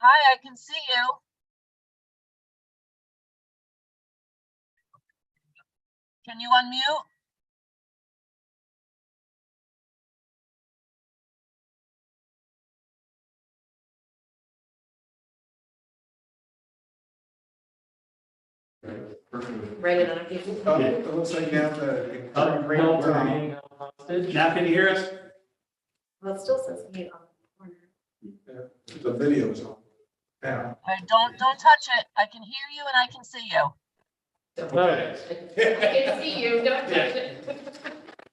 Hi, I can see you. Can you unmute? Write it on a piece of paper. It looks like you have the. Now can you hear us? Well, it still says mute on the corner. The video's on. Yeah. Don't touch it. I can hear you and I can see you. Okay. I can see you, don't touch it.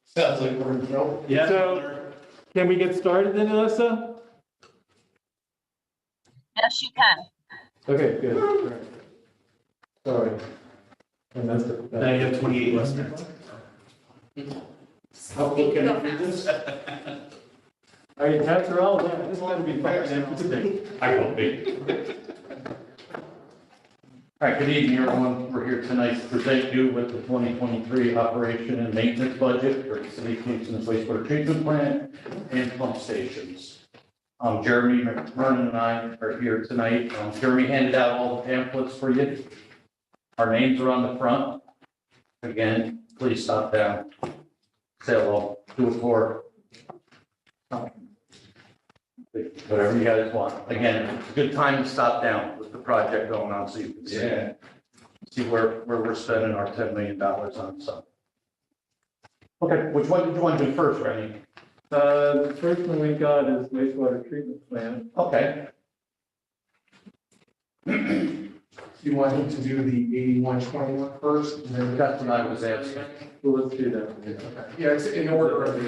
Sounds like we're in trouble. Yeah. So, can we get started then, Alyssa? Yes, you can. Okay, good. All right. Sorry. I messed up. Now you have 28 listeners. How can I do this? Are you capture all of that? This is gonna be fun today. I will be. All right, good evening, everyone. We're here tonight to present you with the 2023 operation and maintenance budget for City Kingston's wastewater treatment plant and pump stations. Jeremy McMurran and I are here tonight. Jeremy handed out all the pamphlets for you. Our names are on the front. Again, please stop down. Say hello, do it for whatever you guys want. Again, it's a good time to stop down with the project going on so you can see where we're spending our $10 million on. So, okay, which one did you want to do first, Rennie? The first one we got is wastewater treatment plant. Okay. You want him to do the 8121 first? And then That's what I was asking. Well, let's do that. Okay. Yeah, it's in order of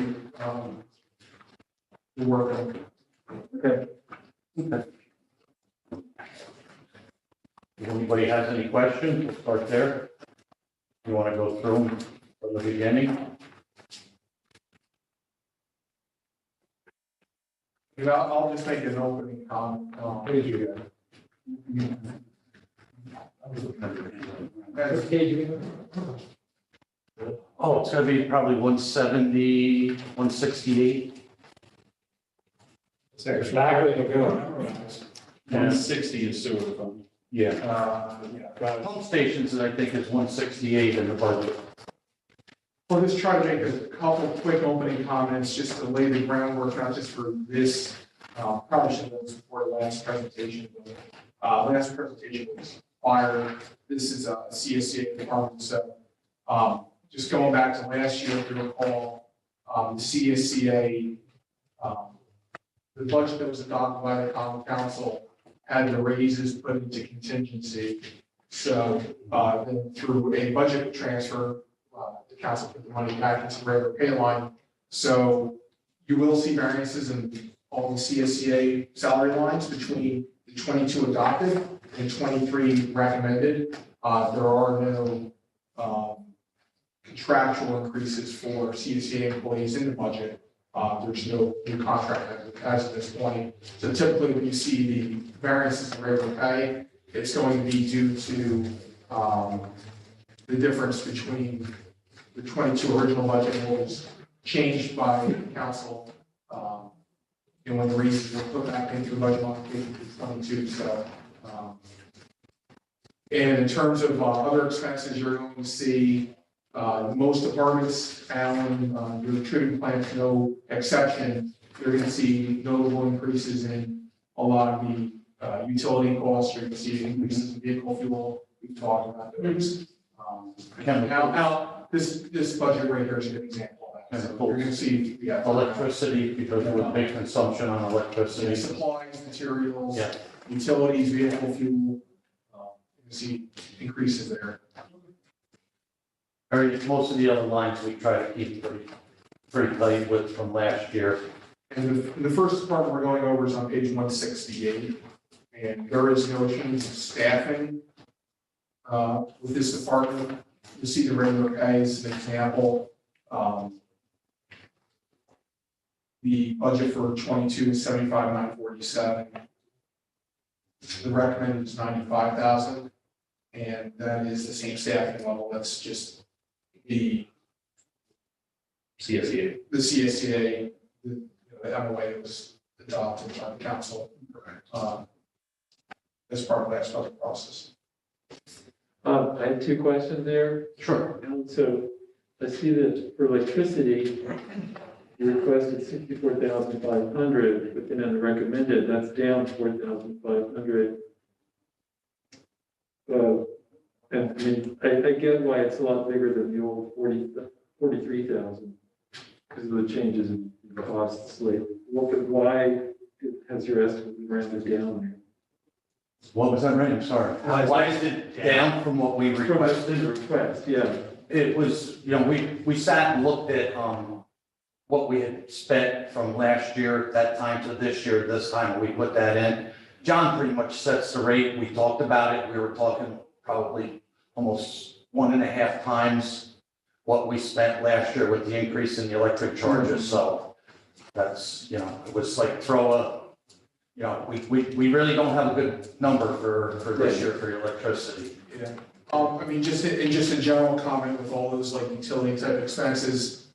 the work. Okay. Okay. If anybody has any questions, we'll start there. You want to go through them from the beginning? Yeah, I'll just make an opening comment. Please, you Oh, it's gonna be probably 170, 168. It's exactly the good. 160 is sewer fund. Yeah. Yeah. Pump stations, I think, is 168 in the budget. We'll just try to make a couple quick opening comments, just to lay the groundwork, not just for this, probably should have been before the last presentation. Last presentation was fire. This is a CSCA department, so just going back to last year, if you recall, the CSCA, the budget that was adopted by the common council had the raises put into contingency. So then through a budget transfer, the council put the money back into the regular pay line. So you will see variances in all the CSCA salary lines between the 22 adopted and 23 recommended. There are no contractual increases for CSCA employees in the budget. There's no new contract as of this point. So typically when you see the variances in regular pay, it's going to be due to the difference between the 22 original budget and what was changed by the council. And when the raises were put back into the budget modification for 22. So, and in terms of other expenses, you're going to see most departments, Alan, your treatment plants, no exception. You're going to see notable increases in a lot of the utility costs. You're going to see increases in vehicle fuel. We've talked about those. Now, this budget right here is a good example of that. So you're going to see Electricity, because we're big consumption on electricity. supplies, materials, Yeah. utilities, vehicle fuel. You see increases there. Most of the other lines we try to keep pretty tight with from last year. And the first department we're going over is on page 168. And there is no change in staffing with this department. You see the regular pay as an example. The budget for 22 is 75,947. The recommended is 95,000. And that is the same staffing level. That's just the CSEA. the CSCA, the MOA was adopted by the council. as part of the last budget process. I have two questions there. Sure. And so I see that for electricity, you requested 64,500, but then in the recommended, that's down 4,500. And I mean, I get why it's a lot bigger than the old 43,000 because of the changes in costs lately. Why has your estimate rounded down there? What was that, right? I'm sorry. Why is it down from what we requested? From the request, yeah. It was, we sat and looked at, what we had spent from last year, that time to this year, this time, we put that in. John pretty much sets the rate. We talked about it. We were talking probably almost 1.5 times what we spent last year with the increase in the electric charges. So that's, it was like we really don't have a good number for this year for electricity. Yeah. I mean, just a general comment with all those like utility type expenses,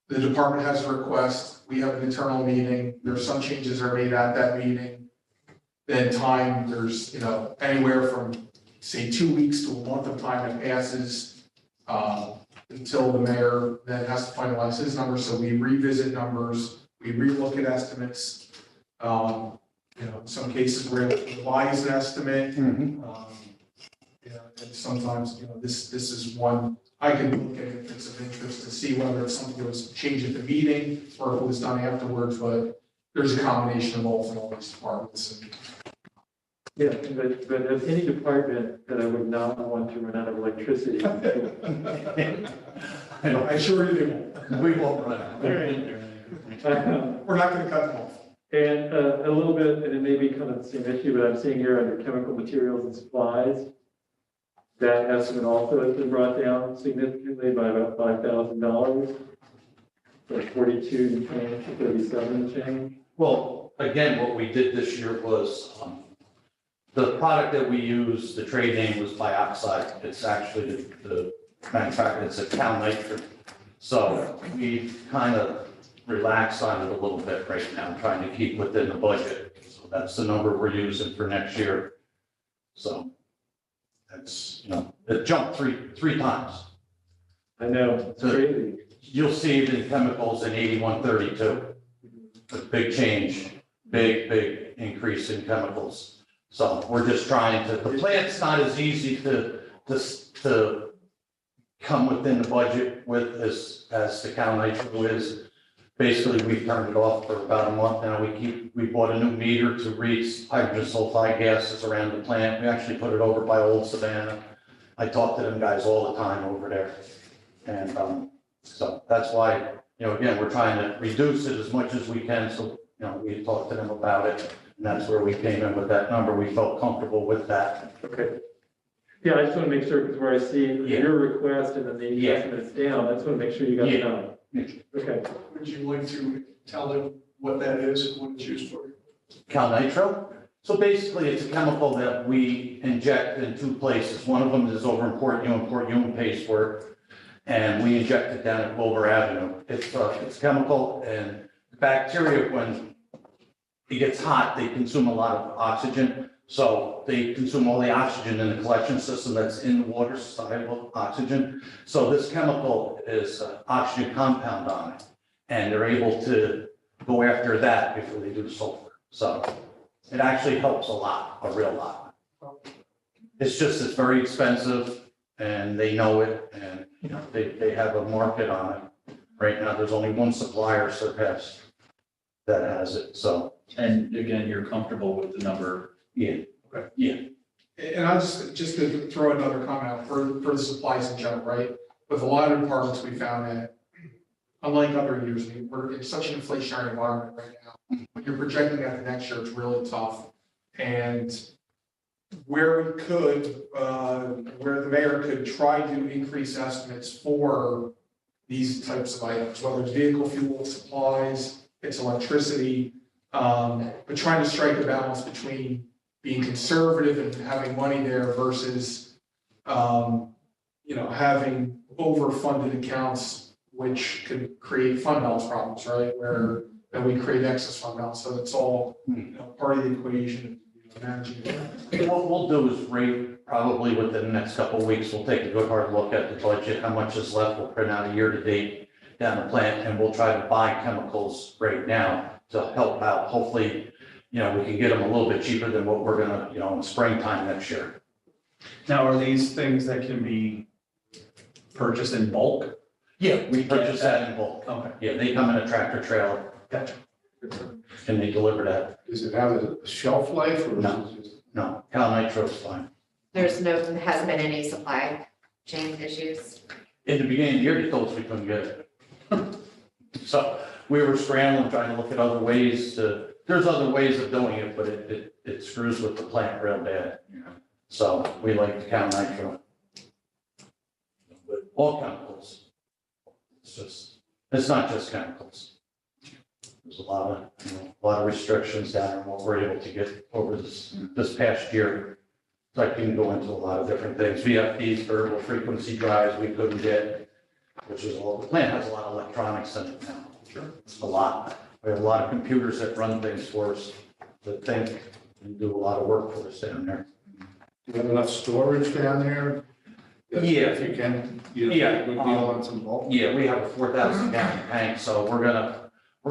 the department has a request, we have an internal meeting, there's some changes are made at that meeting. Then time, there's, anywhere from say 2 weeks to a month of time that passes, until the mayor then has to finalize his numbers. So we revisit numbers, we relook at estimates. In some cases we're able to revise an estimate. And sometimes, this is one, I can look at it if it's of interest to see whether it's something that was changed at the meeting or if it was done afterwards, but there's a combination of both in all these departments. Yeah, but as any department that I would not want to run out of electricity. I assure you, We won't run out. we're not gonna cut them off. And a little bit, and it may be kind of the same issue, but I'm seeing here under chemical materials and supplies, that estimate also has been brought down significantly by about $5,000, from 42 and change to 37 and change. Well, again, what we did this year was, the product that we use, the trade name was Bioxide. It's actually the manufacturer, it's a cow nitrate. So we kind of relaxed on it a little bit right now, trying to keep within the budget. So that's the number we're using for next year. So that's, it jumped three times. I know, it's crazy. You'll see it in chemicals in 8132. A big change, big increase in chemicals. So we're just trying to, the plant's not as easy to come within the budget with as the cow nitro is. Basically, we've turned it off for about a month now. We bought a new meter to read hydrogen sulfide gases around the plant. We actually put it over by Old Savannah. I talk to them guys all the time over there. And so that's why, again, we're trying to reduce it as much as we can. So, we talked to them about it. And that's where we came in with that number. We felt comfortable with that. Okay. Yeah, I just want to make sure, because where I see your request and then the estimate's down, I just want to make sure you got it done. Okay. Would you like to tell them what that is and what it's used for? Cal nitro. So basically, it's a chemical that we inject in 2 places. One of them is over in Port Hume Paste Work, and we inject it down at Clover Avenue. It's chemical, and bacteria, when it gets hot, they consume a lot of oxygen. So they consume all the oxygen in the collection system that's in the water, soluble oxygen. So this chemical is an oxygen compound on it, and they're able to go after that before they do the sulfur. So it actually helps a lot, a real lot. It's very expensive, and they know it, and they have a market on it. Right now, there's only one supplier, Surpass, that has it. So. And again, you're comfortable with the number? Yeah. Okay. Yeah. And I'll just to throw another comment out for the supplies in general, right? With a lot of departments, we found that unlike other years, we're in such an inflationary environment right now. When you're projecting out the next year, it's really tough. And where we could, where the mayor could try to increase estimates for these types of items, whether it's vehicle fuel, supplies, it's electricity, but trying to strike a balance between being conservative and having money there versus, having overfunded accounts, which could create fund balance problems, right? Where then we create excess fund balance. So it's all part of the equation. managing it. What we'll do is rate, probably within the next couple of weeks, we'll take a good hard look at the budget, how much is left, we'll print out a year-to-date down the plant, and we'll try to buy chemicals right now to help out. Hopefully, we can get them a little bit cheaper than what we're gonna, in springtime next year. Now, are these things that can be purchased in bulk? Yeah, we purchase that in bulk. Okay. Yeah, they come in a tractor trailer, Gotcha. and they deliver that. Does it have a shelf life or No. is it just? No, Cal Nitro's fine. There's hasn't been any supply chain issues. In the beginning of the year, they told us we couldn't get it. So we were scrambling, trying to look at other ways there's other ways of doing it, but it screws with the plant real bad. So we like the Cal Nitro. But all chemicals. It's not just chemicals. There's a lot of restrictions down on what we're able to get over this past year. So I can go into a lot of different things. VFDs, variable frequency drives, we couldn't get, which is the plant has a lot of electronics in it now. Sure. It's a lot. We have a lot of computers that run things for us, that think and do a lot of work for us down there. Do you have enough storage down there? Yeah. If you can, Yeah, good deal on some bulk? Yeah, we have a 4,000 gallon tank, so we're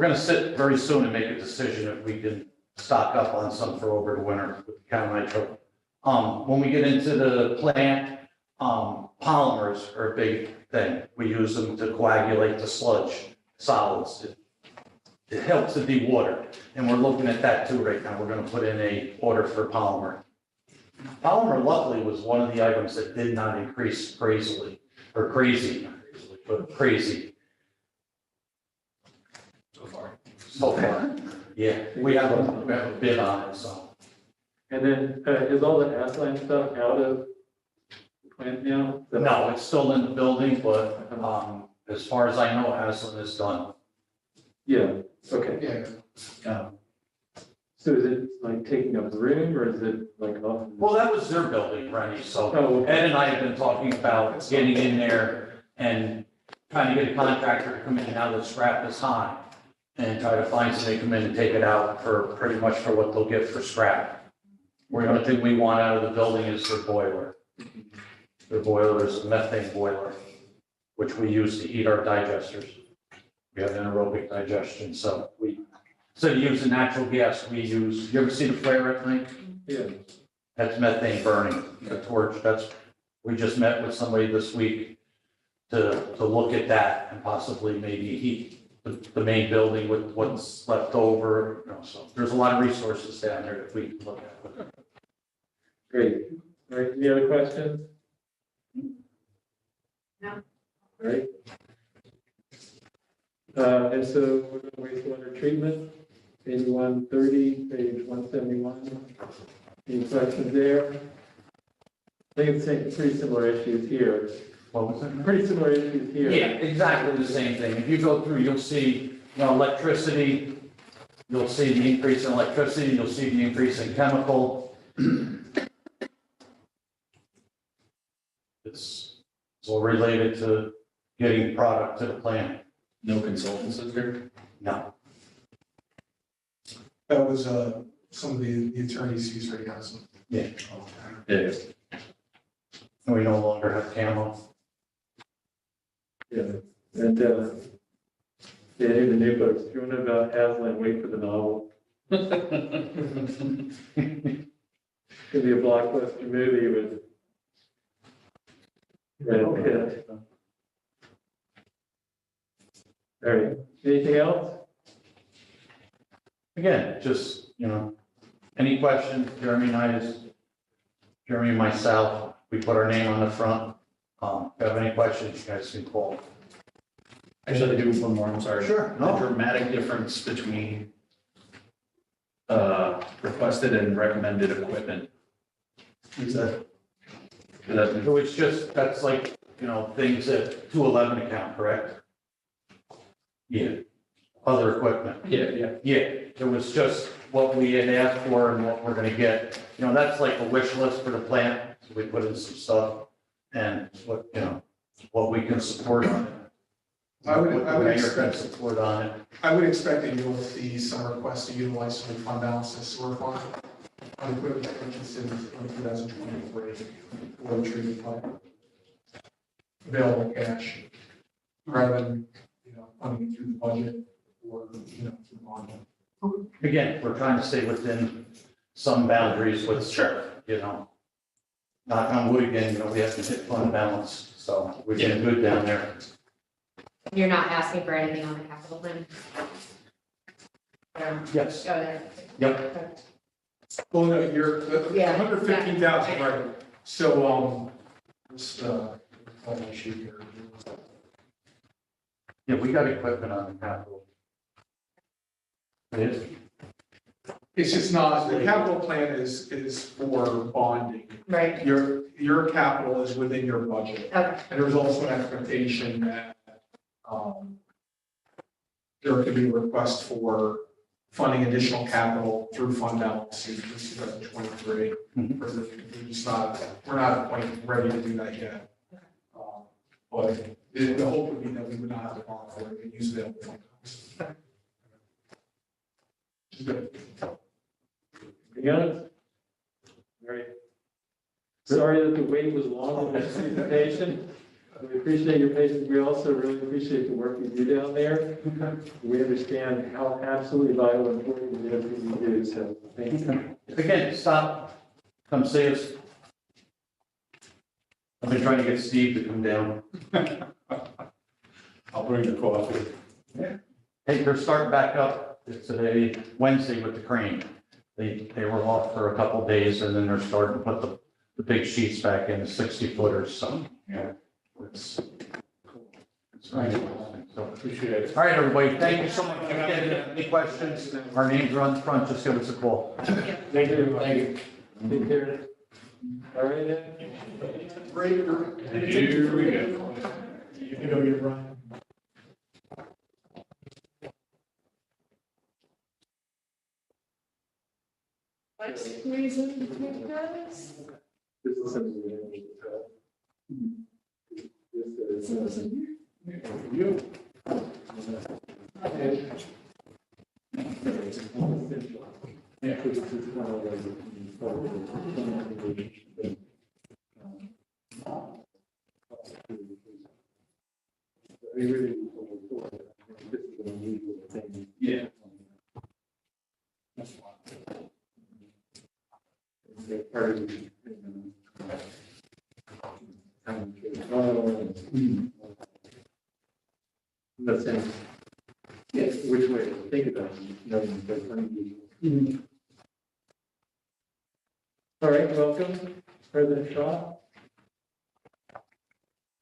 gonna sit very soon and make a decision if we can stock up on some for over the winter with the Cal Nitro. When we get into the plant, polymers are a big thing. We use them to coagulate the sludge solids. It helps to dewater, and we're looking at that too right now. We're gonna put in a order for polymer. Polymer luckily was one of the items that did not increase crazily, or crazy, not crazily, but crazy So far. so far. Yeah, we have a bid on it, so. And then, is all the Aslan stuff out of the plant now? No, it's still in the building, but, as far as I know, Aslan is done. Yeah, okay. Yeah. So is it like taking up room or is it like off? Well, that was their building, Rennie, so Oh, Ed and I have been talking about getting in there and trying to get a contractor to come in now that scrap is high and try to find somebody to come in and take it out for pretty much for what they'll get for scrap. The only thing we want out of the building is their boiler. Their boiler is a methane boiler, which we use to heat our digesters. We have anaerobic digestion, so instead of using natural gas, we use, you ever see the flare at night? yeah. That's methane burning, the torch, we just met with somebody this week to look at that and possibly maybe heat the main building with what's left over, so there's a lot of resources down there that we can look at. Great. All right, any other questions? No. All right. And so we're going to wastewater treatment, page 130, page 171. Any questions there? I think it's pretty similar issues here. What was it? Pretty similar issues here. Yeah, exactly the same thing. If you go through, you'll see, electricity, you'll see the increase in electricity, you'll see the increase in chemical. It's all related to getting product to the plant. No consultants in there? No. That was, some of the attorneys use right now, so. Yeah. Yeah. And we no longer have camo. Yeah. And, yeah, here's the new books. If you want to know about Aslan, wait for the novel. It's going to be a blockbuster movie with Brad Pitt. All right, anything else? Again, just, any questions, Jeremy and myself, we put our name on the front. If you have any questions, you guys can call. Actually, I do one more, I'm sorry. Sure, The no. dramatic difference between requested and recommended equipment. Is that? So it's just, that's like, things at 211 account, correct? Yeah. Other equipment. Yeah. Yeah, it was just what we had asked for and what we're gonna get. That's like a wish list for the plant. So we put in some stuff and what we can support on it. I would What the mayor can expect, support on it. I would expect that you'll see some requests to utilize some fund balance in sewer fund. on equipment purchases in 2023 for the treatment plant. Available cash, rather than, funding it through the budget or, through bond. Again, we're trying to stay within some boundaries with, knock on wood again, we have to hit fund balance, so we're getting good down there. You're not asking for anything on the capital plan? Yes. Go there. Yep. Well, no, you're, Yeah. 115,000, right, so, just, on my sheet here. Yeah, we got equipment on the capital. It is. It's just not, the capital plan is for bonding. Right, Your capital is within your budget. okay, And there was also an expectation that, there could be a request for funding additional capital through fund balance in 2023. Mhm. We're not at a point ready to do that yet. But the hope would be that we would not have to borrow for it and use available funds. Which is good. Anything else? All right. Sorry that the wait was long on this presentation. We appreciate your patience. We also really appreciate the work you do down there. We understand how absolutely vital and important it is what you do, so thank you. Again, stop, come see us. I've been trying to get Steve to come down. I'll bring the coffee. Hey, they're starting back up today, Wednesday with the crane. They were off for a couple of days and then they're starting to put the big sheets back in, the 60 footers, so, yeah. It's right. So, Appreciate it. all right, everybody, thank you so much. Again, any questions, our names are on the front, just give us a call. Thank you. Thank you. Take care. All right, then. Here we go. You're right. What's the reason to take this? This is something we don't need to tell. This is. You. Yeah, because this is one of the. We really, this is an unusual thing. Yeah. They're part of the. That's it. Yes, which way, think about it. All right, welcome, President Shaw.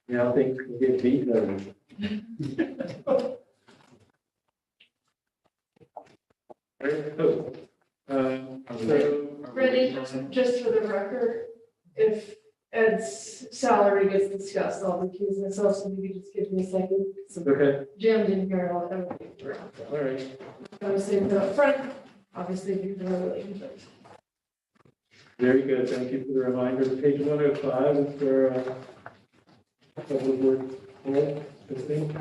Yeah, I think we get beat though. So, Ready, just for the record, if Ed's salary gets discussed, I'll recuse myself, so maybe just give me a second. So okay, Jim didn't hear all that. all right, I was saying up front, obviously, you know, relationships. very good, thank you for the reminder. Page 105 is for, public works, I think.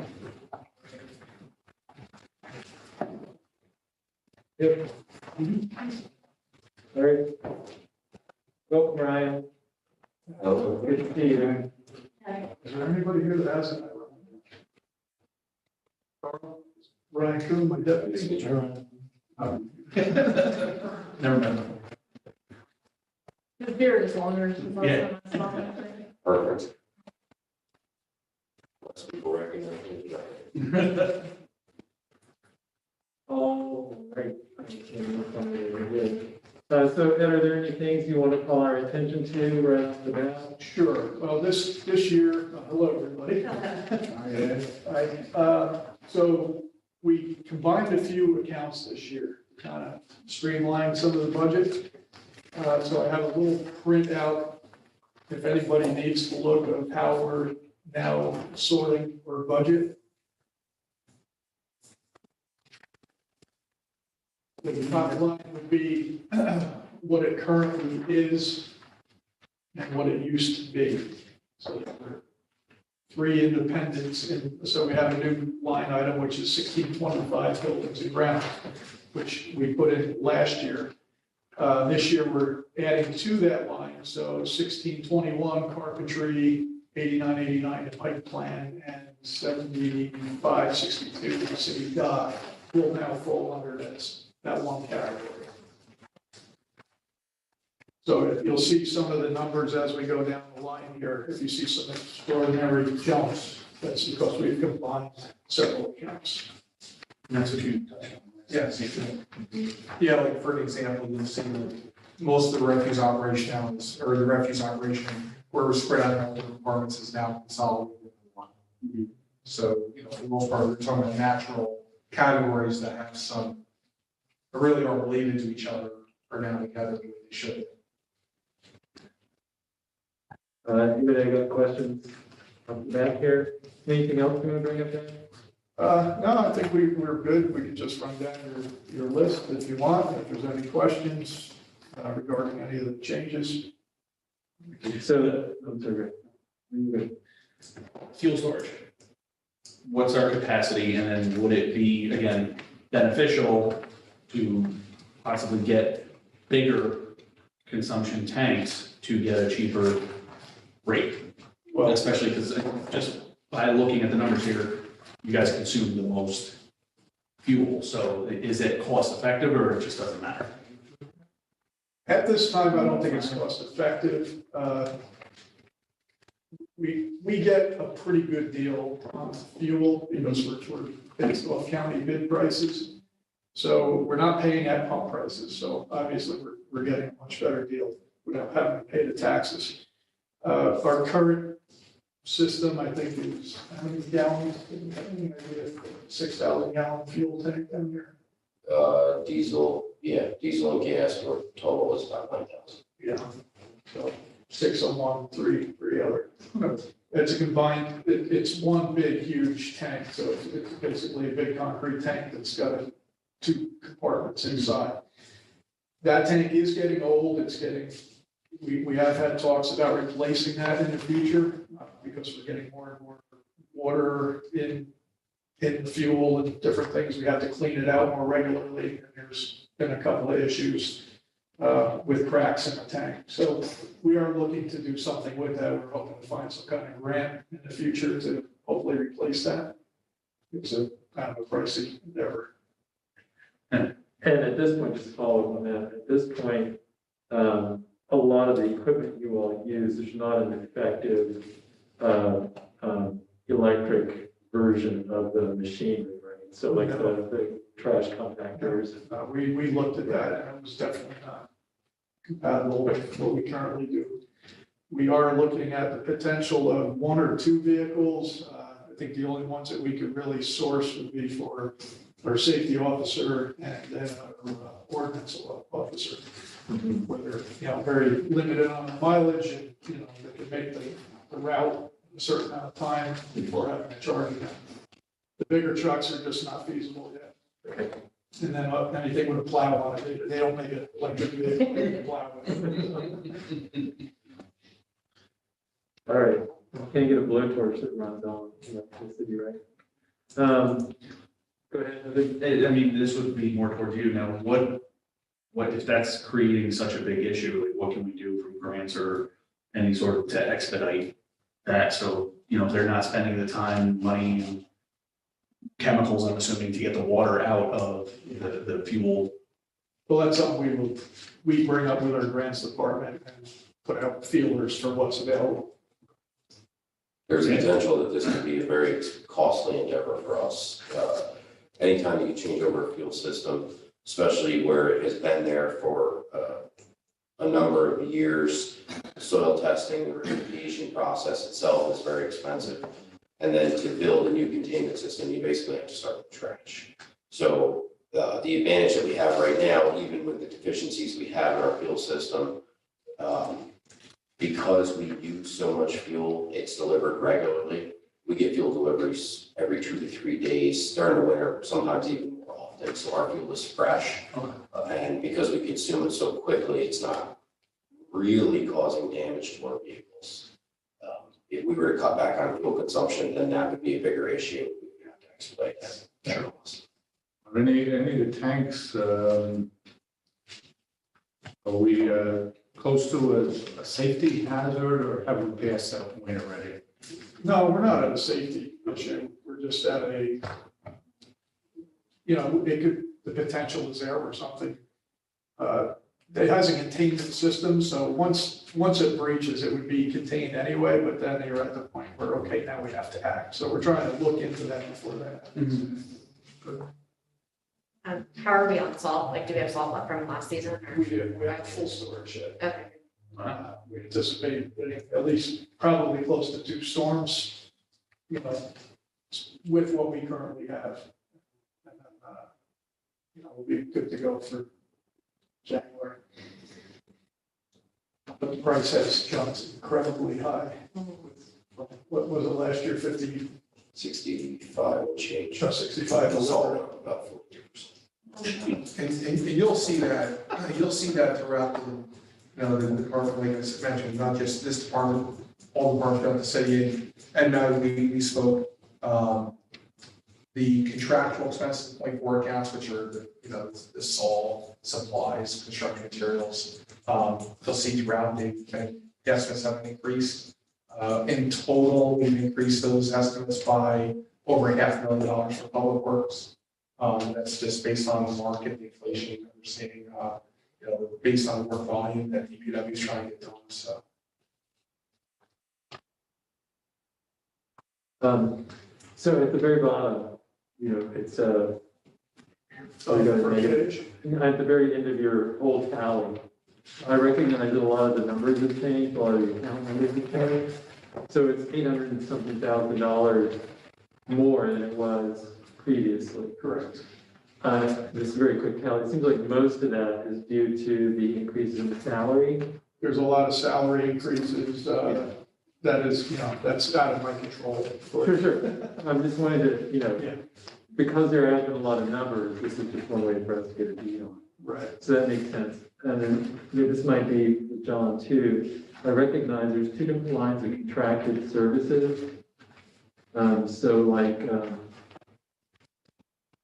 Yep. All right. Welcome, Ryan. Good to see you. Is there anybody here that has it? Ryan Coon, my deputy. Never mind. His beard is longer. than Yeah. Perfect. Less people recognize me. Oh, great. So Ed, are there any things you want to call our attention to right off the bat? Sure. Well, this year, hello, everybody. Hi. So we combined a few accounts this year, kind of streamlined some of the budget. So I have a little printout, if anybody needs to look of how we're now sorting our budget. The top line would be what it currently is and what it used to be. So there are three independents, and so we have a new line item, which is 1625 buildings and grounds, which we put in last year. This year, we're adding to that line, so 1621 carpentry, 8989 the pipe plan, and 7562 the city dock will now fall under that one category. So you'll see some of the numbers as we go down the line here. If you see some extraordinary jumps, that's because we've combined several accounts. And that's what you touched on. Yes. Yeah, like for example, you'll see that most of the refuse operation now is, or the refuse operation, where we're spread out around the departments is now consolidated into one. So, you know, for the most part, we're talking about natural categories that have some, that really are related to each other, are now together the way they should. Anybody got questions on the back here? Anything else you want to bring up there? No, I think we're good. We can just run down your list if you want, if there's any questions regarding any of the changes. So, I'm sorry. Good. Fuel storage. What's our capacity, and then would it be, again, beneficial to possibly get bigger consumption tanks to get a cheaper rate? Well, especially because just by looking at the numbers here, you guys consume the most fuel, so is it cost effective or it just doesn't matter? At this time, I don't think it's cost effective. We get a pretty good deal on fuel because we're based off county bid prices. So we're not paying at pump prices. So obviously we're getting a much better deal without having to pay the taxes. Our current system, I think, is how many gallons? 6,000 gallon fuel tank down here. Diesel and gas, or total is about 9,000. Yeah. So 6 on one, three other. It's a combined, it's one big, huge tank. So it's basically a big concrete tank that's got two compartments inside. That tank is getting old. It's getting, we have had talks about replacing that in the future because we're getting more and more water in the fuel and different things. We have to clean it out more regularly. And there's been a couple of issues with cracks in the tank. So we are looking to do something with that. We're hoping to find some kind of grant in the future to hopefully replace that. It's a kind of a pricey endeavor. And at this point, just to follow up on that, at this point, a lot of the equipment you all use is not an effective electric version of the machinery, right? So like the trash compactors. We looked at that and it was definitely not compatible with what we currently do. We are looking at the potential of 1 or 2 vehicles. I think the only ones that we could really source would be for our safety officer and then our ordinance officer. Where they're, very limited on the mileage and, they can make the route a certain amount of time before having to charge them. The bigger trucks are just not feasible yet. And then anything with a plow on it, they don't make it electric vehicle, they can plow with. All right, can't get a blowtorch that runs on the city, right? Go ahead. I mean, this would be more towards you now. What if that's creating such a big issue? Like, what can we do from grants or any sort of to expedite that? So, if they're not spending the time, money, and chemicals, I'm assuming, to get the water out of the fuel. Well, that's something we bring up with our grants department and put out feelers for what's available. There's a potential that this could be a very costly endeavor for us. Anytime you change over a fuel system, especially where it has been there for a number of years, soil testing, the remediation process itself is very expensive. And then to build a new containment system, you basically have to start with trash. So the advantage that we have right now, even with the deficiencies we have in our fuel system, because we use so much fuel, it's delivered regularly. We get fuel deliveries every 2 to 3 days during the winter, sometimes even more often. So our fuel is fresh. And because we consume it so quickly, it's not really causing damage to our vehicles. If we were to cut back on fuel consumption, then that would be a bigger issue. We would have to expedite that. Are any of the tanks Are we close to a safety hazard, or have we passed that point already? No, we're not at a safety issue. We're just at a, the potential is there or something. It has a containment system, so once it breaches, it would be contained anyway, but then you're at the point where, okay, now we have to act. So we're trying to look into that before that happens. How are we on salt? Like, do we have salt left from last season? Or? We have full storage shed. Okay. We anticipate getting at least probably close to 2 storms, with what we currently have. And then, we'll be good to go for January. But the price has jumped incredibly high. What was it last year, 50, 65 change. 65 to Salt, about 40%. And you'll see that throughout the department, like I mentioned, not just this department, all departments throughout the city. And now we spoke, the contractual expenses, 24 accounts, which are the salt, supplies, construction materials. You'll see throughout the estimates have increased. In total, we've increased those estimates by over $500,000 for public works. That's just based on the market, the inflation that we're seeing, based on the work volume that DPW is trying to get done, so. So at the very bottom, it's at the very end of your whole tally. I recognize that a lot of the numbers have changed, a lot of the account numbers have changed. So it's $800 and something thousand more than it was previously. correct. This is a very quick tally. It seems like most of that is due to the increase in the salary. There's a lot of salary increases, that is, that's out of my control. Sure. I'm just wanting to, Yeah. because there have been a lot of numbers, this is just one way for us to get a deal on. Right. So that makes sense. And then this might be with John too. I recognize there's 2 different lines of contracted services. So like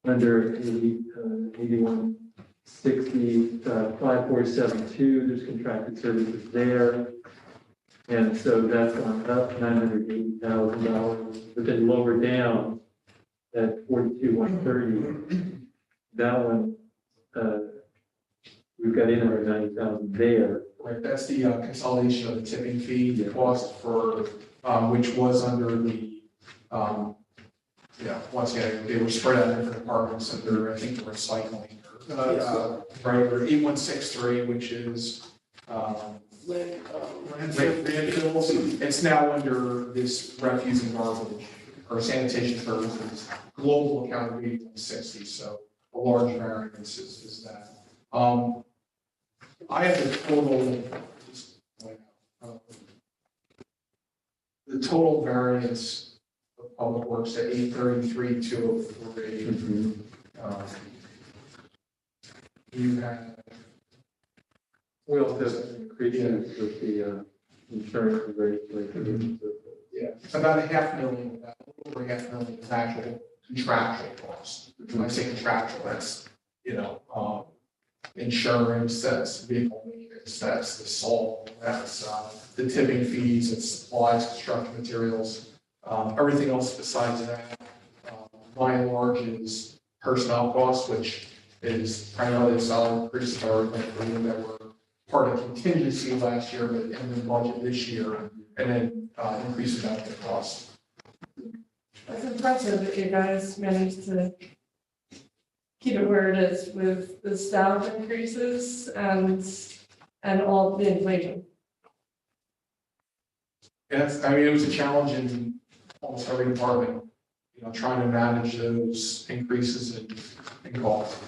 under 8160, 5472, there's contracted services there. And so that's gone up $980,000, but then lower down at 42,130, that one, we've got $890,000 there. Right, that's the consolidation of the tipping fee cost for, which was under the, once again, they were spread out in different departments under, I think, the recycling. Right, or 8163, which is, landfills. It's now under this refuse and garbage, or sanitation services, global account of 8160, so a large variance is that. I have the total, the total variance of public works at 833, 203. You have. We also have increases with the insurance and various places. Yeah, about $500,000 of that, over $500,000 is actual contractual costs. When I say contractual, that's, insurance, that's vehicle maintenance, that's the salt, that's the tipping fees, it's supplies, construction materials. Everything else besides that, by and large, is personnel costs, which is primarily the salary increases that were part of contingency last year, but in the budget this year, and then increase in benefit costs. That's impressive that you guys managed to keep it where it is with the staff increases and all the inflation. Yes, it was a challenge in almost every department, trying to manage those increases in costs.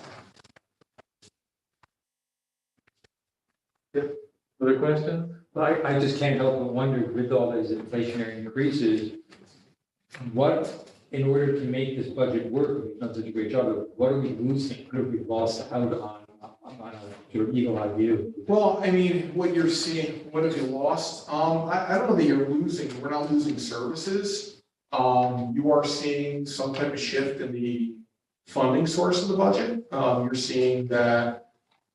Other questions? I just can't help but wonder, with all these inflationary increases, what, in order to make this budget work, we've done such a great job of, what are we losing? What have we lost out on a sort of eagle-eye view? Well, what you're seeing, what have you lost? I don't know that you're losing, we're not losing services. You are seeing some type of shift in the funding source of the budget. You're seing that,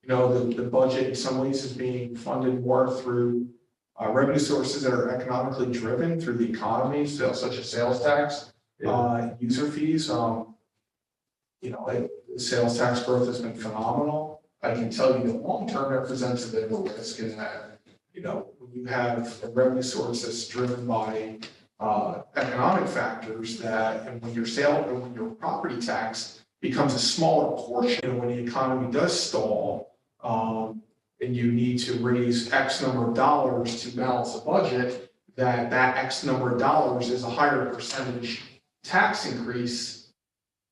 the budget in some ways is being funded more through revenue sources that are economically driven through the economy, so such as sales tax, user fees. The sales tax growth has been phenomenal. I can tell you the long term represents a bit of a risk in that, when you have a revenue source that's driven by economic factors and when your property tax becomes a smaller portion, when the economy does stall, and you need to raise X number of dollars to balance the budget, that X number of dollars is a higher percentage tax increase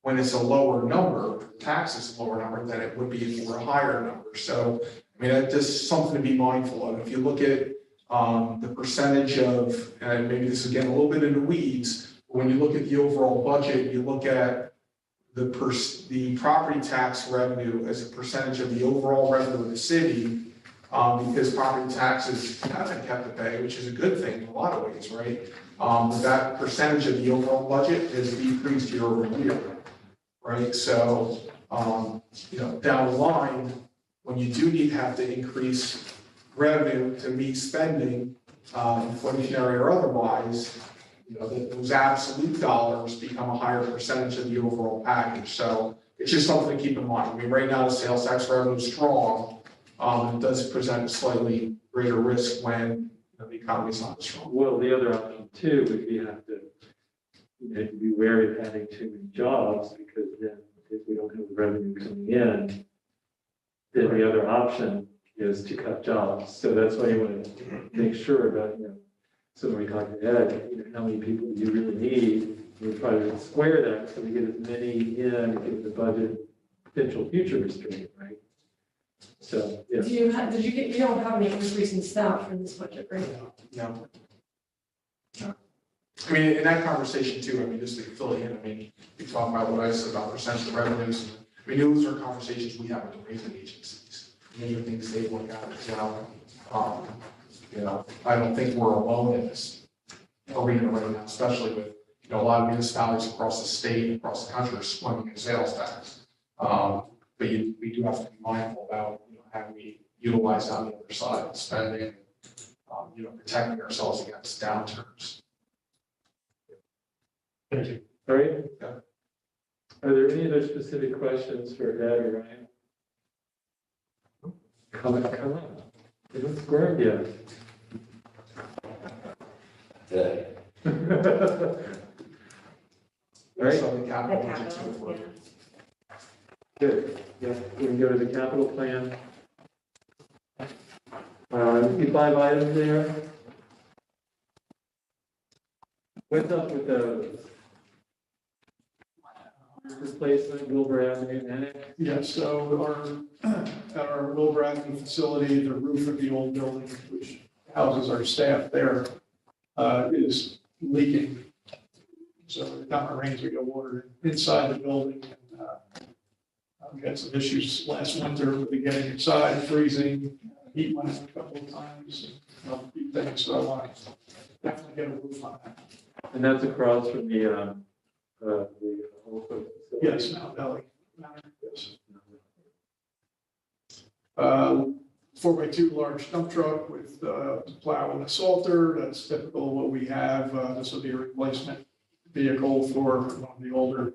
when it's a lower number, tax is a lower number than it would be if it were a higher number. So, that's just something to be mindful of. If you look at the percentage of, and maybe this is getting a little bit in the weeds, but when you look at the overall budget, you look at the property tax revenue as a percentage of the overall revenue of the city, because property taxes have been kept at bay, which is a good thing in a lot of ways, right? But that percentage of the overall budget has decreased year over year, right? So, down the line, when you do have to increase revenue to meet spending, inflationary or otherwise, those absolute dollars become a higher percentage of the overall package. So it's just something to keep in mind. Right now the sales tax revenue is strong. It does present a slightly greater risk when the economy is not strong. Well, the other option too would be you have to be wary of having too many jobs, because then if we don't have the revenue coming in, then the other option is to cut jobs. So that's why you want to make sure about, so when we talk to Ed, how many people do you really need? We try to square that so we get as many in to give the budget potential future restraint, right? So, yeah. You don't have any increase in staff for this budget, right? No. In that conversation too, just to fill it in, we talk about what I said about percentage of revenues. Those are conversations we have with the rating agencies. Many of the things they look at as well. I don't think we're alone in this arena right now, especially with, a lot of municipalities across the state, across the country are swimming in sales tax. But we do have to be mindful about, how we utilize on the other side, spending, protecting ourselves against downturns. Thank you. All right. Yeah. Are there any other specific questions for Ed or Ryan? Come on. They don't squirm yet. Today. All right. So the The capital budget capital, too. Good. Yeah, we can go to the capital plan. 5 items there. What's up with those? Replacement, Wilbur Avenue Annex? Yeah, so at our Wilbur Avenue facility, the roof of the old building, which houses our staff there, is leaking. So every time it rains, we get water inside the building. We had some issues last winter with it getting inside, freezing, heat went up a couple of times, and a few things, so I want to definitely get a roof on that. And that's across from the old folks' facility. Yes, Mount Valley. Yes. 4x2 large dump truck with plow and a salter. That's typical of what we have. This will be a replacement vehicle for one of the older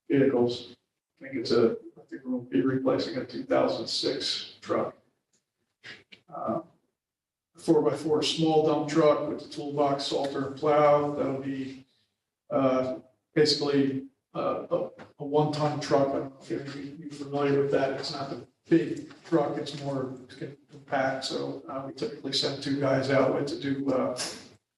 vehicles. I think we'll be replacing a 2006 truck. 4x4 small dump truck with a toolbox, salter, and plow. That'll be basically a 1-ton truck. I don't know if you're familiar with that. It's not the big truck, it's more compact. So we typically send 2 guys out with to do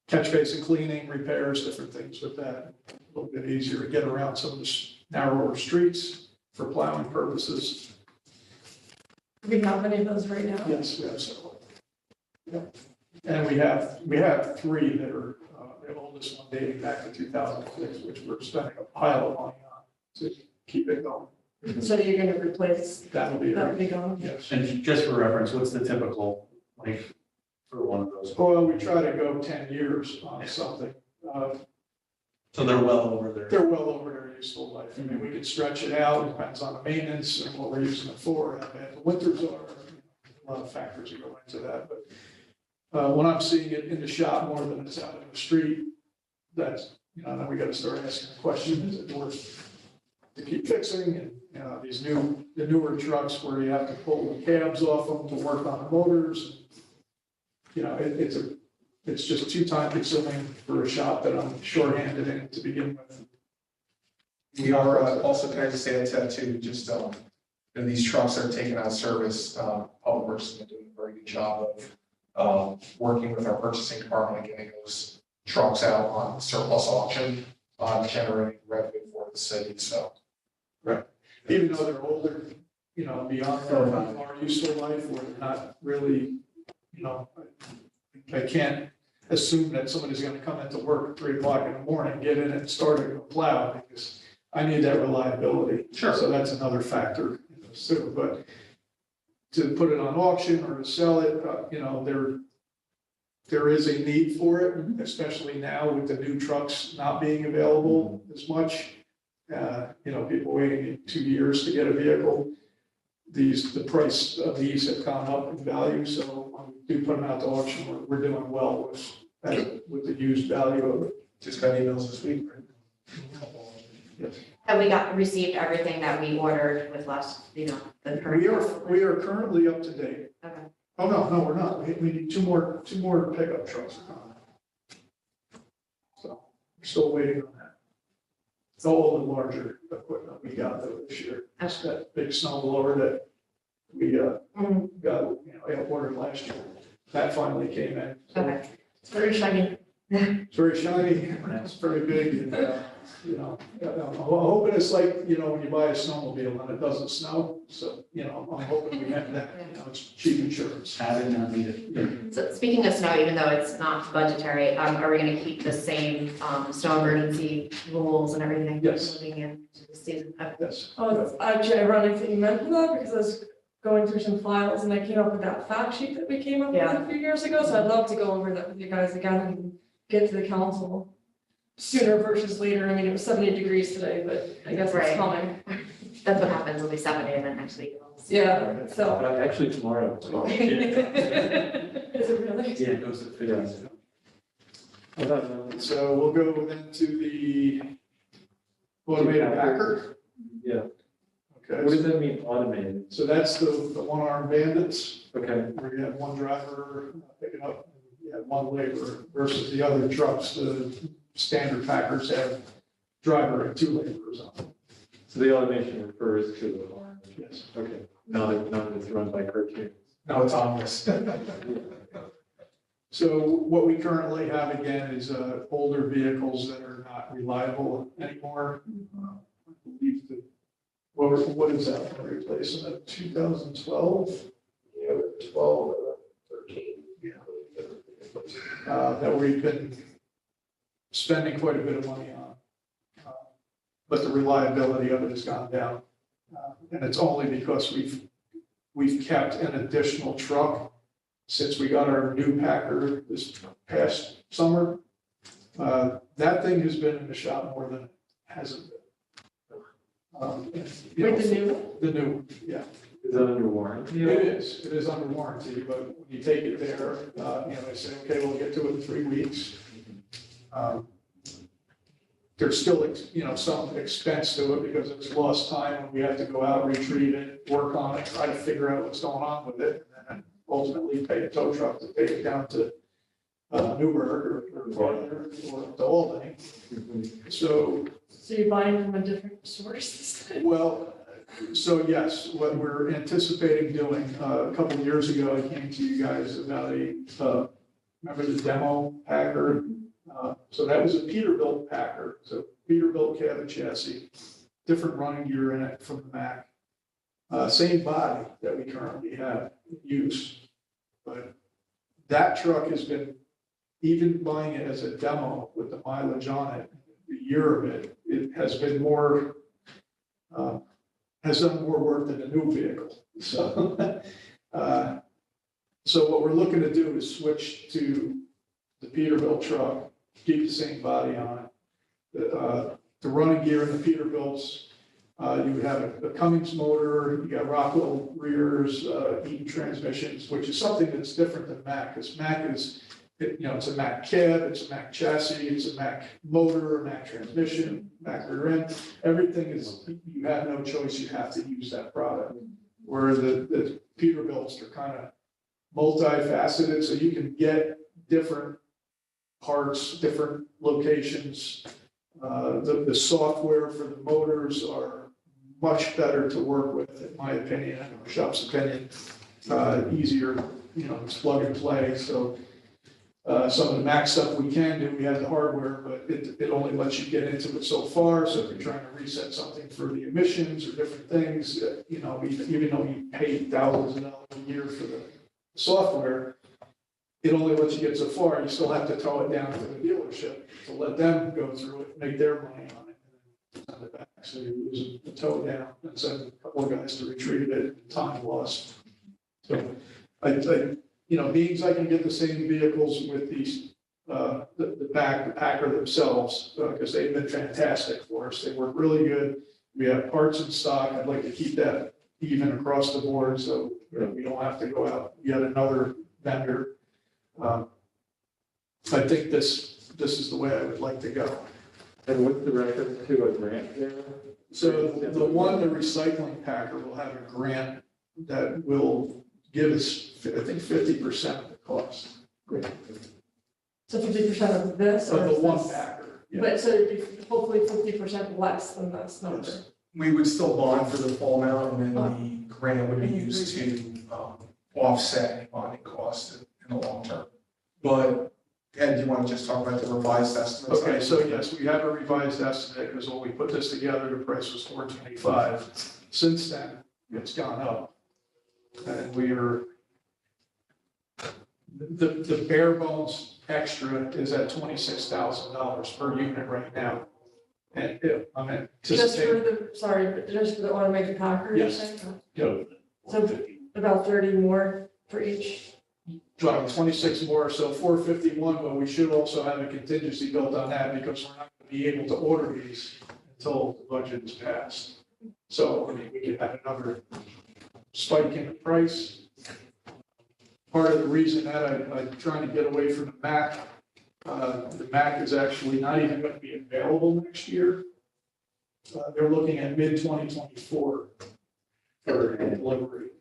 catch basin cleaning, repairs, different things with that. A little bit easier to get around some of the narrower streets for plowing purposes. Do we have any of those right now? Yes, we have several. Yeah. And we have 3 that are, the oldest one dating back to 2006, which we're spending a pile of money on to keep it going. So you're gonna replace, That'll be, that would be gone? yes. And just for reference, what's the typical life for one of those? Well, we try to go 10 years on something. So they're well over there. They're well over their useful life. We could stretch it out, it depends on the maintenance and what we're using it for, how bad the winters are, a lot of factors that go into that, but when I'm seeing it in the shop more than it's out in the street, that's, then we gotta start asking the question, is it worth to keep fixing? And, the newer trucks where you have to pull the cabs off them to work on the motors. It's just too time consuming for a shop that I'm shorthanded in to begin with. We are also, can I just say that too, just, these trucks that are taken out of service, Public Works has been doing a very good job of working with our purchasing department and getting those trucks out on surplus auction, generating revenue for the city, so. Right. Even though they're older, beyond our useful life, where they're not really, I can't assume that somebody's gonna come into work at 3 o'clock in the morning, get in and start a plow, because I need that reliability. Sure. So that's another factor, too, but to put it on auction or to sell it, there is a need for it, especially now with the new trucks not being available as much. People waiting 2 years to get a vehicle. The price of these have gone up in value, so when we do put them out to auction, we're doing well with the used value of it. Just got emails this week, right? Yes. Have we received everything that we ordered with last, the current? We are currently up to date. Okay. Oh, no, we're not. We need two more pickup trucks. So we're still waiting on that. All the larger equipment we got this year. That's that big snow blower that we got, ordered last year. That finally came in. So Okay. It's very shiny. it's very shiny, it's very big, and, I'm hoping it's like, when you buy a snowmobile and it doesn't snow, so, I'm hoping we have that, it's cheap insurance. Have it, not need it. So speaking of snow, even though it's not budgetary, are we gonna keep the same, snow emergency rules and everything? Yes. Moving into the season? Okay. Yes. Oh, it's actually ironic that you mentioned that because I was going through some files and I came up with that fact sheet that we came up with a few years ago. So I'd love to go over that with you guys again and get to the council sooner versus later. I mean, it was 70 degrees today, but I guess it's coming. That's what happens, it'll be 70 and then next week. Yeah, so. Actually, tomorrow. Is it really? Yeah, it goes to 50. So we'll go then to the automated packer. Yeah. Okay. What does that mean, automated? So that's the one-armed bandits, Okay. where you have one driver picking up, and you have one laborer versus the other trucks, the standard packers have driver and 2 laborers on them. So the automation refers to the farm. Yes. Okay. Now that it's run by cartoons. No, it's on this. So what we currently have again is older vehicles that are not reliable anymore. I believe that, what is that, a replacement of 2012? Yeah, 12, 13. That we've been spending quite a bit of money on. But the reliability of it has gone down. And it's only because we've kept an additional truck since we got our new packer this past summer. That thing has been in the shop more than it hasn't been. Wait, the new one? The new, yeah. Is that under warranty? It is under warranty, but when you take it there, they say, okay, we'll get to it in 3 weeks. There's still, some expense to it because it's lost time when we have to go out, retrieve it, work on it, try to figure out what's going on with it, and then ultimately pay a tow truck to take it down to Newburgh or farther, or to Albany. So you're buying from a different source? well, so yes, what we're anticipating doing, a couple of years ago, I came to you guys about remember the demo packer? So that was a Peterbilt packer, so Peterbilt cab and chassis, different running gear in it from the Mac. Same body that we currently have in use, but that truck has been, even buying it as a demo with the mileage on it, the year of it, it has been more, has done more work than a new vehicle. So, so what we're looking to do is switch to the Peterbilt truck, keep the same body on it. The running gear in the Peterbilts You would have a Cummins motor, you got Rockwell rears, Eaton transmissions, which is something that's different than Mack, because Mack is, it's a Mack cab, it's a Mack chassis, it's a Mack motor, a Mack transmission, Mack rear end. Everything is, you have no choice, you have to use that product. Where the Peterbilts are kind of multifaceted, so you can get different parts, different locations. The software for the motors are much better to work with, in my opinion, and our shop's opinion. Easier, it's plug and play, so some of the Mac stuff we can do, we have the hardware, but it only lets you get into it so far. So if you're trying to reset something for the emissions or different things, even though you pay thousands of dollars a year for the software, it only lets you get so far. You still have to tow it down to the dealership to let them go through it, make their money on it, and then send it back. So you're losing the tow down and send a couple of guys to retrieve it, time lost. So being I can get the same vehicles with these, the Packer themselves, because they've been fantastic for us. They work really good. We have parts in stock. I'd like to keep that even across the board, so we don't have to go out yet another vendor. I think this is the way I would like to go. And what's the reference to a grant there? So the recycling Packer will have a grant that will give us, I think, 50% of the cost. So 50% of this? Of or the is one this- Packer. Yeah. But so it'd be hopefully 50% less than this number. Yes. We would still bond for the full amount, and then the grant would be used to offset any bonding costs in the long term. But, Ed, do you want to just talk about the revised estimates? Okay, so yes, we have a revised estimate, because when we put this together, the price was $425. Since then, it's gone up. And we are, the bare bones extra is at $26,000 per unit right now. And I'm Just for anticipating. but just for the automated Packer, you're Yes. saying? Yeah. So about 30 more for each? Well, 26 more, so 451, but we should also have a contingency built on that, because we're not going to be able to order these until the budget is passed. So, we could have another spike in the price. Part of the reason that I'm trying to get away from the Mac is actually not even going to be available next year. They're looking at mid-2024 for delivery,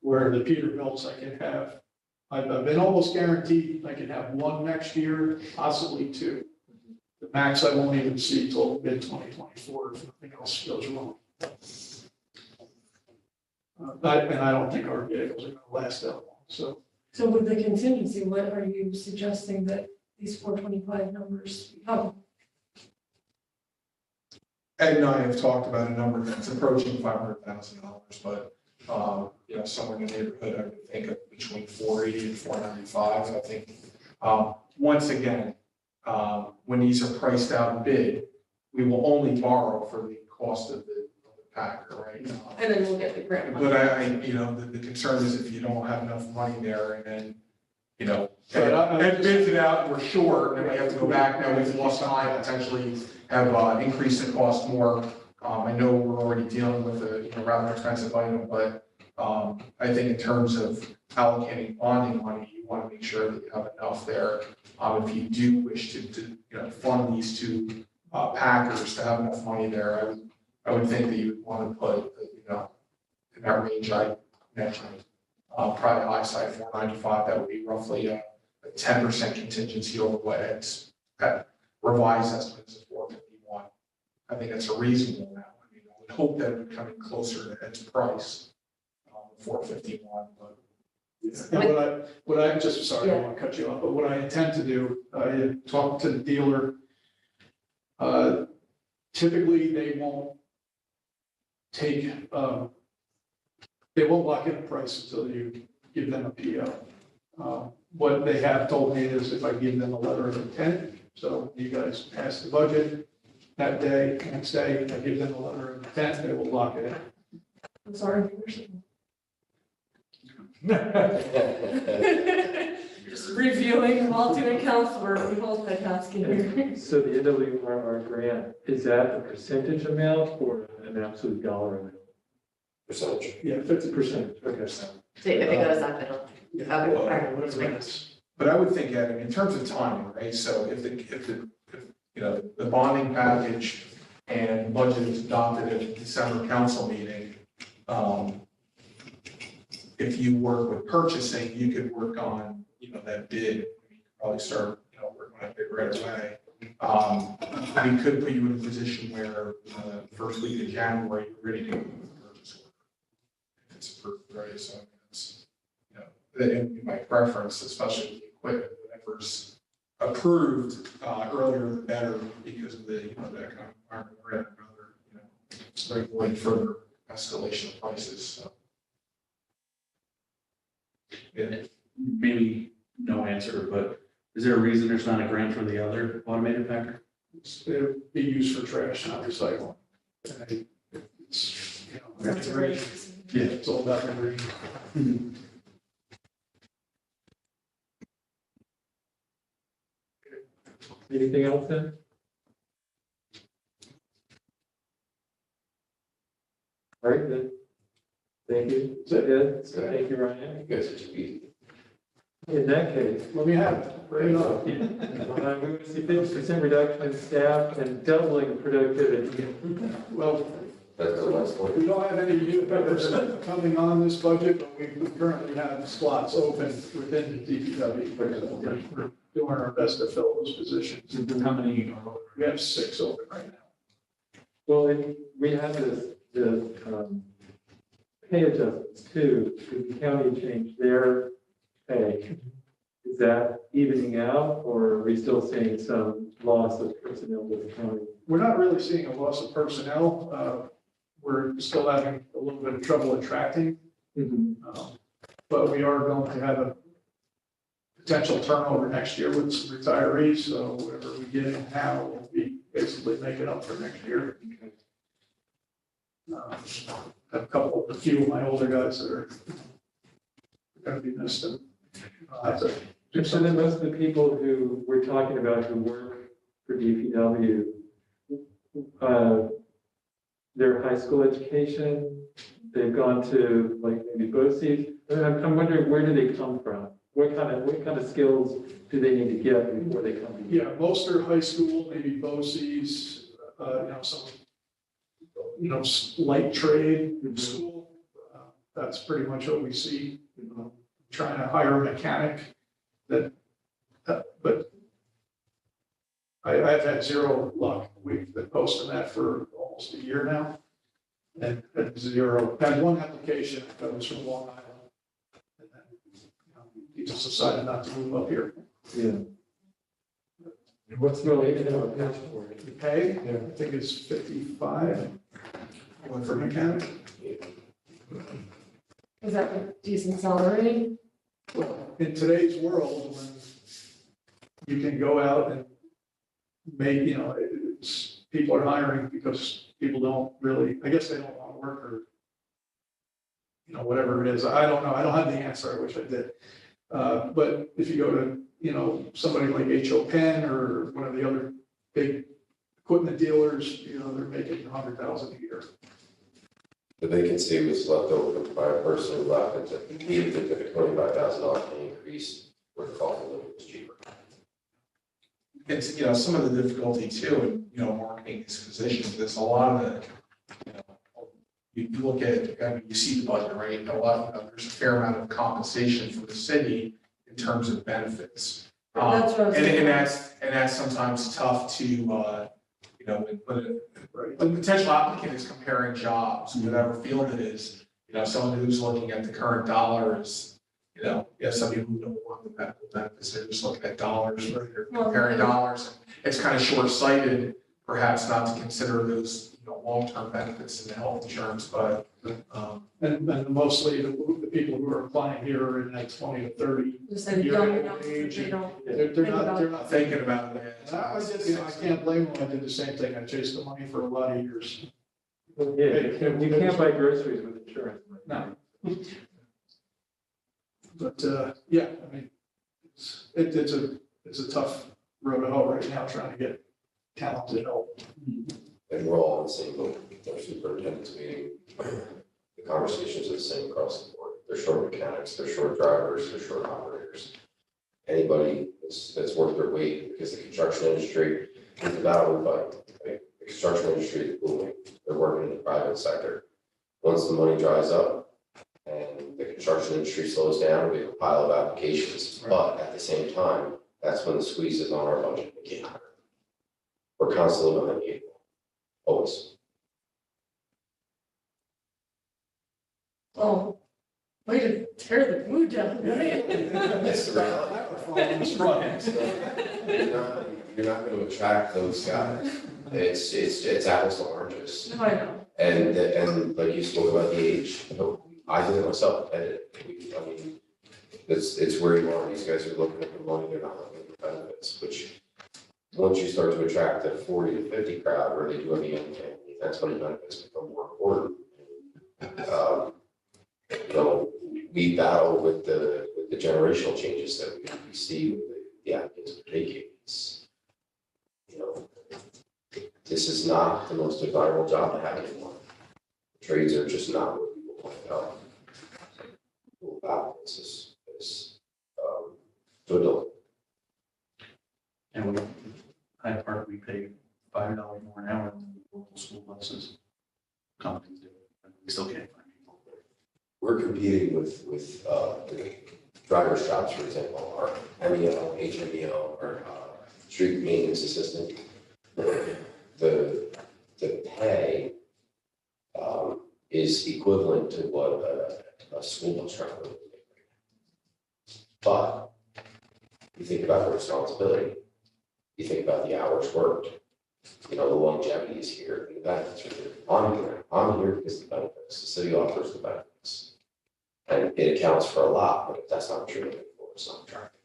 where the Peterbilts I can have, I've been almost guaranteed I can have one next year, possibly two. The Max I won't even see till mid-2024 if nothing else goes wrong. And I don't think our vehicles are going to last that long, so. So with the contingency, what are you suggesting that these 425 numbers become? Ed and I have talked about a number that's approaching $500,000, but, somewhere in the neighborhood, I would think of between 480 and 495. I think, once again, when these are priced out and bid, we will only borrow for the cost of the Packer, right? And then we'll get the grant money. But the concern is if you don't have enough money there, and then, But Ed bids it out, and we're short, and we have to go back, now we've lost time, potentially have increased the cost more. I know we're already dealing with a rather expensive item, but I think in terms of allocating bonding money, you want to make sure that you have enough there. If you do wish to fund these two Packers to have enough money there, I would think that you would want to put, in that range I mentioned, probably high side 495, that would be roughly a 10% contingency over what Ed's revised estimates of 451. I think that's a reasonable amount. I would hope that it would come in closer to Ed's price, 451, but. And what I just, sorry, I don't want to cut you off, but what I intend to do, I talked to the dealer. Typically, they won't lock in a price until you give them a PO. What they have told me is if I give them a letter of intent, so you guys pass the budget that day, next day, I give them a letter of intent, they will lock it in. I'm sorry. Just reviewing alternate accounts for multitasking here. So the NWRR grant, is that a percentage amount or an absolute dollar amount? Percentage. Yeah, 50%. Okay. So if it goes up, it'll, Yeah, Okay, well, all right. whatever it is. But I would think, Evan, in terms of timing, right, so if you know, the bonding package and budget is adopted at the December council meeting, if you work with purchasing, you could work on, you know, that bid, you could probably start, you know, working on it right away. We could put you in a position where, first week of January, you're ready to go with the purchase order. If it's approved, right, so it's, you know, that in my preference, especially with the equipment, whatever's approved, earlier the better because of the, you know, the economic environment we're in, and other, you know, avoid further escalation of prices, so. Yeah. Maybe no answer, but is there a reason there's not a grant for the other automated packer? It would be used for trash, not recycling. And it's, you know, That's integration. great. Yeah, it's all about integration. Anything else then? All right, then. Thank you. Is that it? Thank you, Ryan. You guys are too easy. In that case, Let me have it. Bring it up. we want to see 50% reduction in staff and doubling productivity. Well, That's the last one. we don't have any new members coming on this budget, but we currently have slots open within the DPW. We're doing our best to fill those positions. How many are? We have 6 open right now. Well, we have the pay adjustments too, because the county changed their pay. Is that evening out, or are we still seeing some loss of personnel with the county? We're not really seeing a loss of personnel. We're still having a little bit of trouble attracting, but we are going to have a potential turnover next year with some retirees, so whatever we get in now will be basically making up for next year. A few of my older guys that are going to be missed. And So then most of the people who we're talking about who work for DPW, their high school education, they've gone to like maybe BOCES. I'm wondering, where do they come from? What kind of skills do they need to get before they come to you? yeah, most are high school, maybe BOCES, some, light trade school. That's pretty much what we see. Trying to hire a mechanic that, but I've had zero luck. We've been posting that for almost a year now. And zero, had one application that was from Long Island. And then, he just decided not to move up here. Yeah. What's the related for it? The pay, I think it's 55. One for mechanic. Is that a decent salary? Well, in today's world, when you can go out and make, people are hiring because people don't really, I guess they don't want to work or, whatever it is. I don't know. I don't have the answer. I wish I did. But if you go to, somebody like H.O. Penn or one of the other big equipment dealers, they're making $100,000 a year. The vacancy was left open by a person who left, and even if they took a $25,000 increase, where the cost of living was cheaper. It's, some of the difficulty too, in, marketing these positions, there's a lot of the, you look at, you see the budget, right? There's a fair amount of compensation for the city in terms of benefits. That's what I was And saying. that's sometimes tough to, when a potential applicant is comparing jobs, whatever field it is, someone who's looking at the current dollars, some people who don't want the benefits, they're just looking at dollars, right? They're comparing dollars. It's kind of short-sighted, perhaps not to consider those, long-term benefits in the health insurance, but, And mostly the people who are applying here are in that 20 to 30 Just say year young old enough that age. they don't. They're not thinking about it. And I can't blame them. I did the same thing. I chased the money for a lot of years. Yeah, you can't buy groceries with insurance. No. But, yeah, I mean, it's a tough road to hoe right now, trying to get talented help. And we're all in the same boat. Our superintendent's meeting, the conversations are the same across the board. They're short mechanics, they're short drivers, they're short operators. Anybody that's worth their weight, because the construction industry is a battle we fight. Right? The construction industry is booming. They're working in the private sector. Once the money dries up and the construction industry slows down, we have a pile of applications. But at the same time, that's when the squeeze is on our budget. We can't hire. We're constantly behind the eight ball. Always. Oh, way to tear the mood down, right? It's the reality. You're not going to attract those guys. It's apples to oranges. No, I know. And like you spoke about the age, I did it myself. I mean, it's where you are. These guys are looking at the money, they're not looking at the benefits, which once you start to attract that 40 to 50 crowd where they do have a young family, that's when the benefits become more important. You know, we battle with the generational changes that we see with the applicants for vacates. You know, this is not the most desirable job to have anymore. Trades are just not what people want to go. People battle this is dwindling. And we, Hyde Park, we pay $5 more an hour than local school buses companies do, and we still can't find people. We're competing with the driver's jobs, for example, our MEO, HMEO, or street maintenance assistant. The pay is equivalent to what a school bus driver would make. But you think about the responsibility, you think about the hours worked, you know, the longevity is here, the benefits are here. I'm here because of the benefits, the city offers the benefits. And it accounts for a lot, but if that's not what you're looking for, it's not attractive.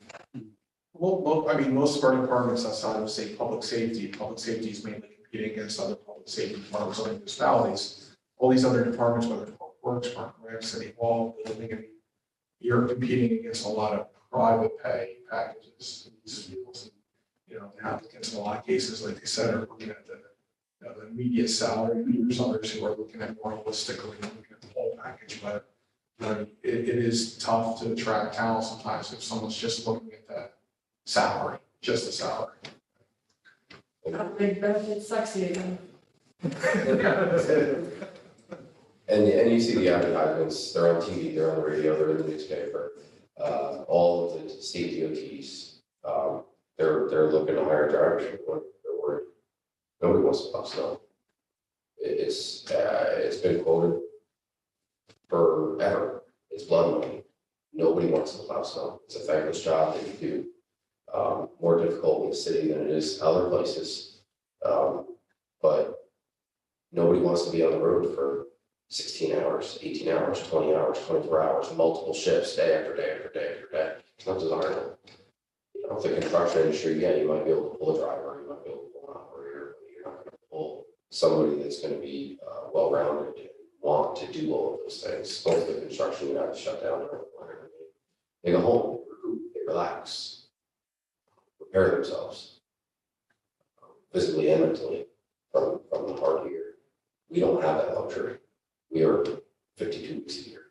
Well, I mean, most of our departments outside of, say, public safety is mainly competing against other public safety departments, other municipalities. All these other departments, whether it's public works, park and rec, city hall, building, I mean, you're competing against a lot of private pay packages. You know, the applicants in a lot of cases, like they said, are looking at the immediate salary. There's others who are looking at more holistically, looking at the whole package, but it is tough to attract talent sometimes if someone's just looking at that salary, just the salary. That big benefit sexy again. And you see the advertisements, they're on TV, they're on the radio, they're in the newspaper. All of the state DOTs, they're looking to hire drivers. They're worried. Nobody wants to plow snow. It's been quoted forever. It's blood money. Nobody wants to plow snow. It's a thankless job that you do. More difficult in the city than it is other places. But nobody wants to be on the road for 16 hours, 18 hours, 20 hours, 24 hours, multiple shifts, day after day after day after day. It's not desirable. You know, the construction industry, yeah, you might be able to pull a driver, you might be able to pull an operator, but you're not going to pull somebody that's going to be well-rounded and want to do all of those things. Most of the construction, you have to shut down during the winter. They go home, they recruit, they relax, prepare themselves physically and mentally from the hard year. We don't have that luxury. We are 52 weeks a year.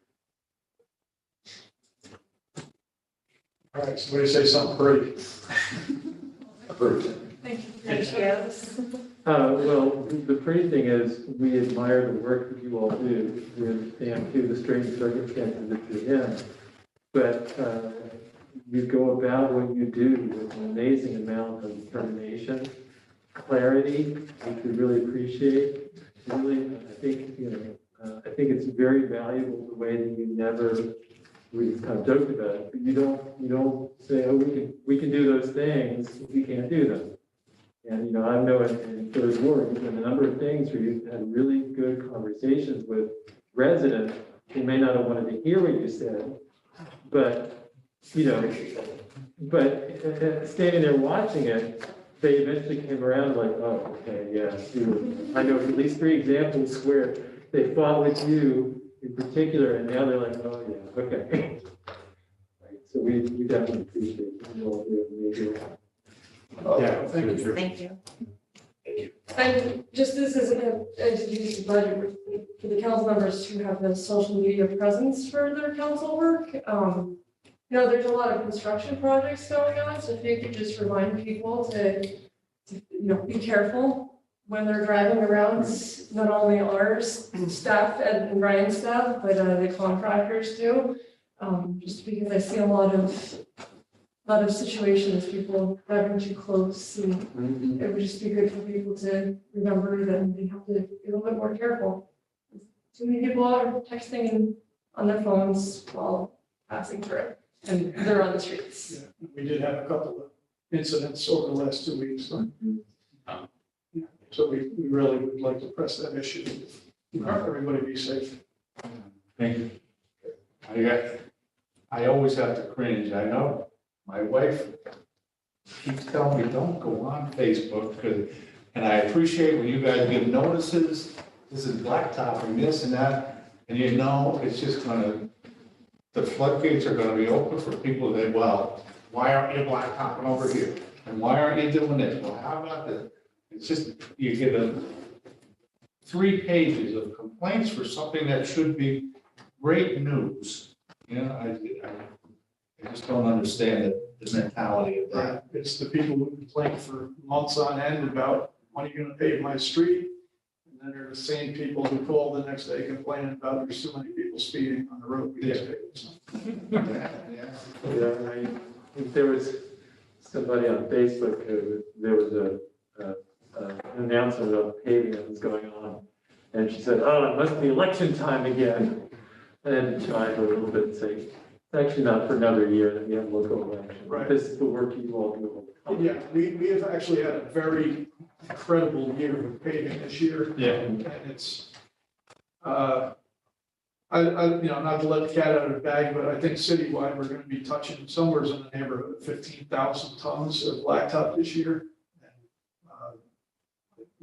All right, somebody say something pretty. Approved. Thank you. Yes. Well, the pretty thing is, we admire the work that you all do. We understand too the strange circumstances that you're in. But you go about what you do with an amazing amount of determination, clarity, which we really appreciate. Really, I think, I think it's very valuable the way that you never, we kind of joked about it, but you don't say, oh, we can do those things if you can't do them. And, I know in Third Ward, there's been a number of things where you've had really good conversations with residents who may not have wanted to hear what you said, but, standing there watching it, they eventually came around like, oh, okay, yeah. I know at least 3 examples where they fought with you in particular, and now they're like, oh, yeah, okay. So we definitely appreciate all the major. Yeah, Thank you. And just this isn't an education budget for the council members who have the social media presence for their council work. You know, there's a lot of construction projects going on, so if you could just remind people to you know, be careful when they're driving around, not only ours staff and Ryan's staff, but the contractors too. Just because I see a lot of situations, people driving too close, and it would just be good for people to remember that they have to be a little bit more careful. Too many people are texting and on their phones while passing through, and they're on the streets. Yeah, we did have a couple of incidents over the last 2 weeks. So we really would like to press that issue. Everybody be safe. Thank you. I always have to cringe, I know. My wife keeps telling me, don't go on Facebook, and I appreciate when you guys give notices, this is blacktopping, this and that, and you know, it's just gonna, the floodgates are gonna be open for people that, well, why aren't you blacktopping over here? And why aren't you doing this? Well, how about this? It's just, you get 3 pages of complaints for something that should be great news. You know, I just don't understand the mentality of that. It's the people who complain for months on end about, when are you gonna pave my street? And then there are the same people who call the next day complaining about there's too many people speeding on the road. We just paved. Yeah, I think there was somebody on Facebook, there was an announcement of paving that was going on. And she said, oh, it must be election time again. And then tried a little bit and say, it's actually not for another year that we have local election. Right. This is the work you all do all the time. Yeah, we have actually had a very incredible year with paving this year. Yeah. And it's, I, you know, not to let the cat out of the bag, but I think citywide, we're gonna be touching somewhere in the neighborhood of 15,000 tons of blacktop this year.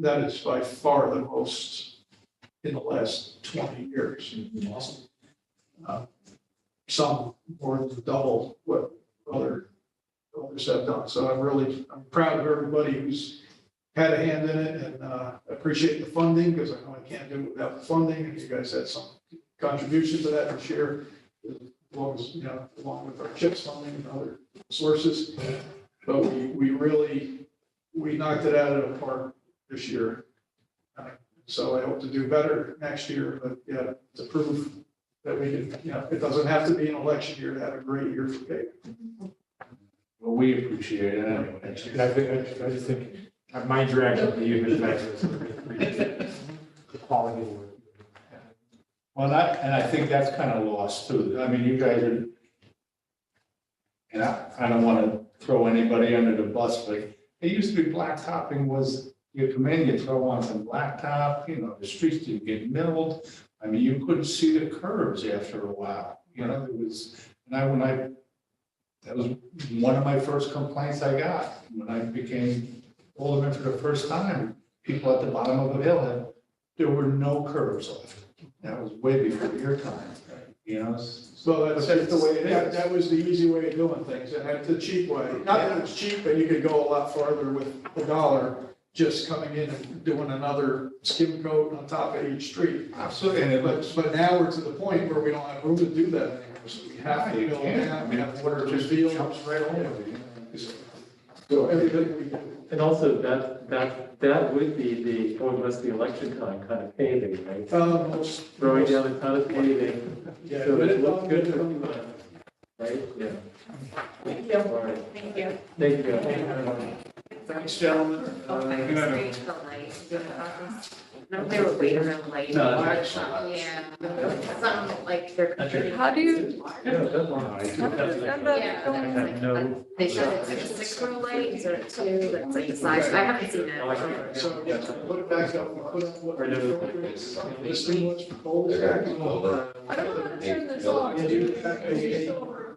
That is by far the most in the last 20 years. Awesome. Some more than double what others have done. So I'm proud of everybody who's had a hand in it, and appreciate the funding, because I know I can't do it without the funding, and you guys had some contribution to that this year, as long as, you know, along with our CHIPS funding and other sources. But we knocked it out of the park this year. So I hope to do better next year, but yeah, to prove that we can, you know, it doesn't have to be an election year to have a great year for paving. Well, we appreciate it anyway. I just think my interaction with you has been the quality of work. Well, I think that's kind of lost too. I mean, you guys are, and I don't want to throw anybody under the bus, but it used to be blacktopping was, you come in, you throw on some blacktop, you know, the streets didn't get milled. I mean, you couldn't see the curves after a while, you know, it was, and that was one of my first complaints I got when I became alderman for the first time. People at the bottom of the hill there were no curves left. That was way before your time, you know? So that's the way, that was the easy way of doing things, and that's the cheap way. Not that it's cheap, but you could go a lot farther with $1, just coming in and doing another skim coat on top of each street. Absolutely. But now we're to the point where we don't have room to do that anymore, so we have to build down, we have to water Just field. jumps right over you. So everything we do. And also that would be the, oh, it must be election time kind of paving, right? Most. Throwing down a ton of paving, Yeah, so but it looks good for people, right? Yeah. Thank you. All right. Thank you. Thank you. Thanks, gentlemen. No, they were waiting around late. No, Yeah. Some like they're. How do you, Yeah, that's one. how do you end up Yeah, going? I have no. They said it's like a 6-row light, is there a 2, that's like the size, I haven't seen it. So, yeah, put it back up, put up what. Or no. This thing was for cold. They're gonna be colder. I don't know how to turn this off.